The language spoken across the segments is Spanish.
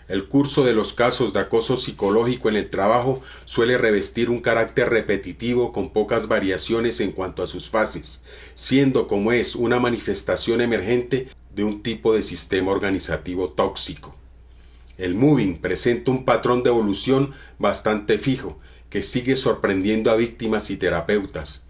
El curso de los casos de acoso psicológico en el trabajo suele revestir un carácter repetitivo con pocas variaciones en cuanto a sus fases, siendo como es una manifestación emergente de un tipo de sistema organizativo tóxico. El moving presenta un patrón de evolución bastante fijo, que sigue sorprendiendo a víctimas y terapeutas.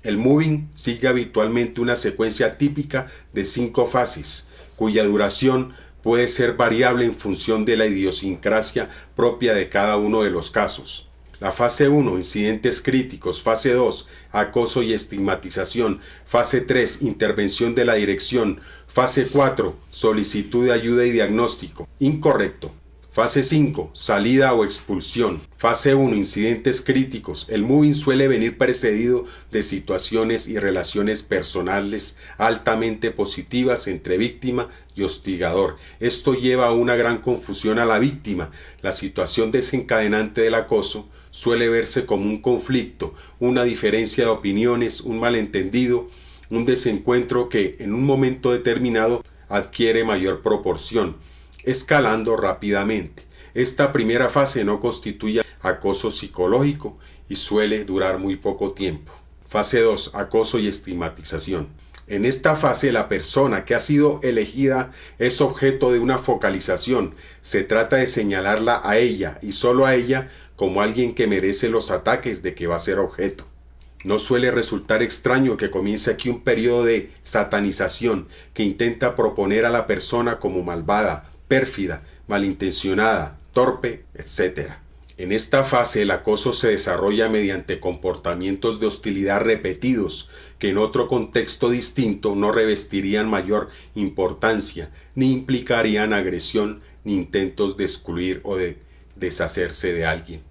El moving sigue habitualmente una secuencia típica de 5 fases, cuya duración puede ser variable en función de la idiosincrasia propia de cada uno de los casos. La fase 1, incidentes críticos. Fase 2, acoso y estigmatización. Fase 3, intervención de la dirección. Fase 4, solicitud de ayuda y diagnóstico. Incorrecto. Fase 5, salida o expulsión. Fase 1, incidentes críticos. El moving suele venir precedido de situaciones y relaciones personales altamente positivas entre víctima y hostigador. Esto lleva a una gran confusión a la víctima. La situación desencadenante del acoso suele verse como un conflicto, una diferencia de opiniones, un malentendido, un desencuentro que en un momento determinado adquiere mayor proporción, escalando rápidamente. Esta primera fase no constituye acoso psicológico y suele durar muy poco tiempo. Fase 2, acoso y estigmatización. En esta fase la persona que ha sido elegida es objeto de una focalización. Se trata de señalarla a ella y solo a ella como alguien que merece los ataques de que va a ser objeto. No suele resultar extraño que comience aquí un periodo de satanización que intenta proponer a la persona como malvada, pérfida, malintencionada, torpe, etc. En esta fase el acoso se desarrolla mediante comportamientos de hostilidad repetidos que en otro contexto distinto no revestirían mayor importancia, ni implicarían agresión ni intentos de excluir o de deshacerse de alguien.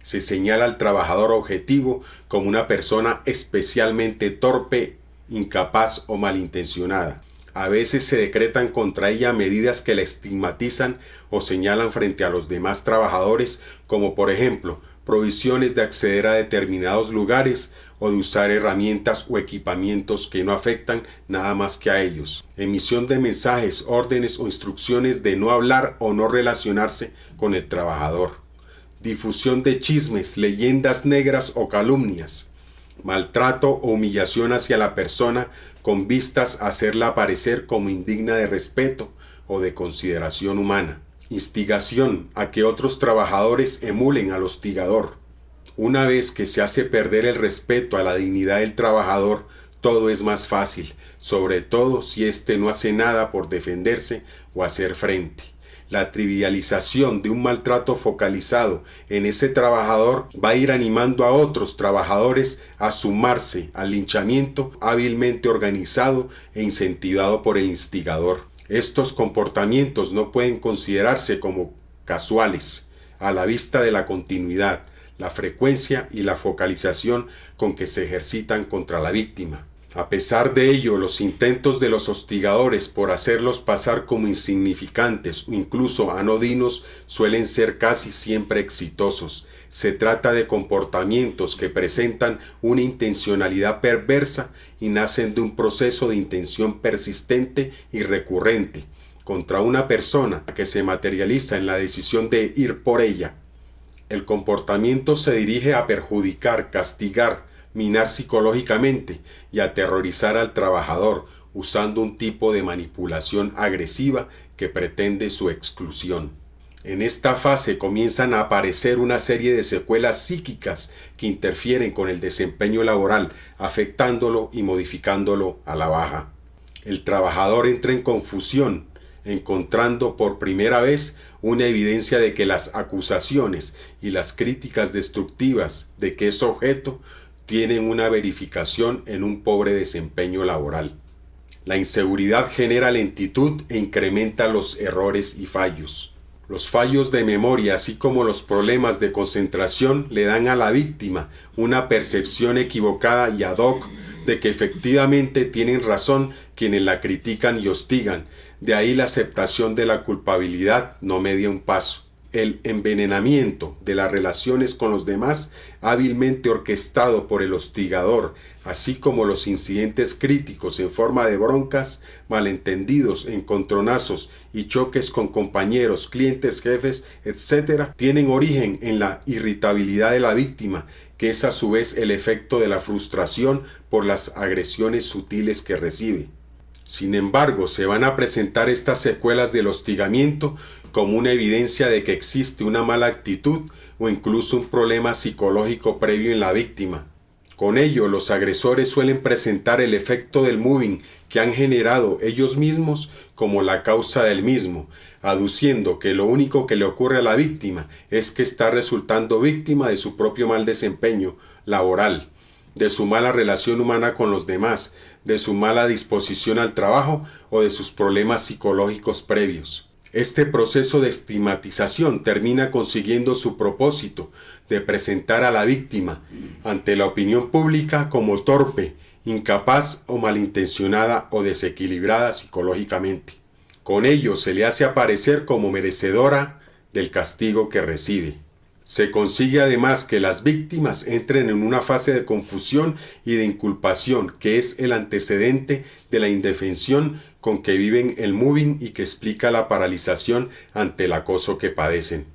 Se señala al trabajador objetivo como una persona especialmente torpe, incapaz o malintencionada. A veces se decretan contra ella medidas que la estigmatizan o señalan frente a los demás trabajadores, como por ejemplo, prohibiciones de acceder a determinados lugares o de usar herramientas o equipamientos que no afectan nada más que a ellos. Emisión de mensajes, órdenes o instrucciones de no hablar o no relacionarse con el trabajador. Difusión de chismes, leyendas negras o calumnias. Maltrato o humillación hacia la persona con vistas a hacerla parecer como indigna de respeto o de consideración humana. Instigación a que otros trabajadores emulen al hostigador. Una vez que se hace perder el respeto a la dignidad del trabajador, todo es más fácil, sobre todo si éste no hace nada por defenderse o hacer frente. La trivialización de un maltrato focalizado en ese trabajador va a ir animando a otros trabajadores a sumarse al linchamiento hábilmente organizado e incentivado por el instigador. Estos comportamientos no pueden considerarse como casuales, a la vista de la continuidad, la frecuencia y la focalización con que se ejercitan contra la víctima. A pesar de ello, los intentos de los hostigadores por hacerlos pasar como insignificantes o incluso anodinos suelen ser casi siempre exitosos. Se trata de comportamientos que presentan una intencionalidad perversa y nacen de un proceso de intención persistente y recurrente contra una persona que se materializa en la decisión de ir por ella. El comportamiento se dirige a perjudicar, castigar, minar psicológicamente y aterrorizar al trabajador usando un tipo de manipulación agresiva que pretende su exclusión. En esta fase comienzan a aparecer una serie de secuelas psíquicas que interfieren con el desempeño laboral, afectándolo y modificándolo a la baja. El trabajador entra en confusión, encontrando por primera vez una evidencia de que las acusaciones y las críticas destructivas de que es objeto tienen una verificación en un pobre desempeño laboral. La inseguridad genera lentitud e incrementa los errores y fallos. Los fallos de memoria, así como los problemas de concentración, le dan a la víctima una percepción equivocada y ad hoc de que efectivamente tienen razón quienes la critican y hostigan. De ahí la aceptación de la culpabilidad no media un paso. el envenenamiento de las relaciones con los demás, hábilmente orquestado por el hostigador, así como los incidentes críticos en forma de broncas, malentendidos, encontronazos y choques con compañeros, clientes, jefes, etc., tienen origen en la irritabilidad de la víctima, que es a su vez el efecto de la frustración por las agresiones sutiles que recibe. Sin embargo, se van a presentar estas secuelas del hostigamiento como una evidencia de que existe una mala actitud o incluso un problema psicológico previo en la víctima. Con ello, los agresores suelen presentar el efecto del moving que han generado ellos mismos como la causa del mismo, aduciendo que lo único que le ocurre a la víctima es que está resultando víctima de su propio mal desempeño laboral, de su mala relación humana con los demás, de su mala disposición al trabajo o de sus problemas psicológicos previos. Este proceso de estigmatización termina consiguiendo su propósito de presentar a la víctima ante la opinión pública como torpe, incapaz o malintencionada o desequilibrada psicológicamente. Con ello se le hace aparecer como merecedora del castigo que recibe. Se consigue además que las víctimas entren en una fase de confusión y de inculpación, que es el antecedente de la indefensión con que viven el moving y que explica la paralización ante el acoso que padecen.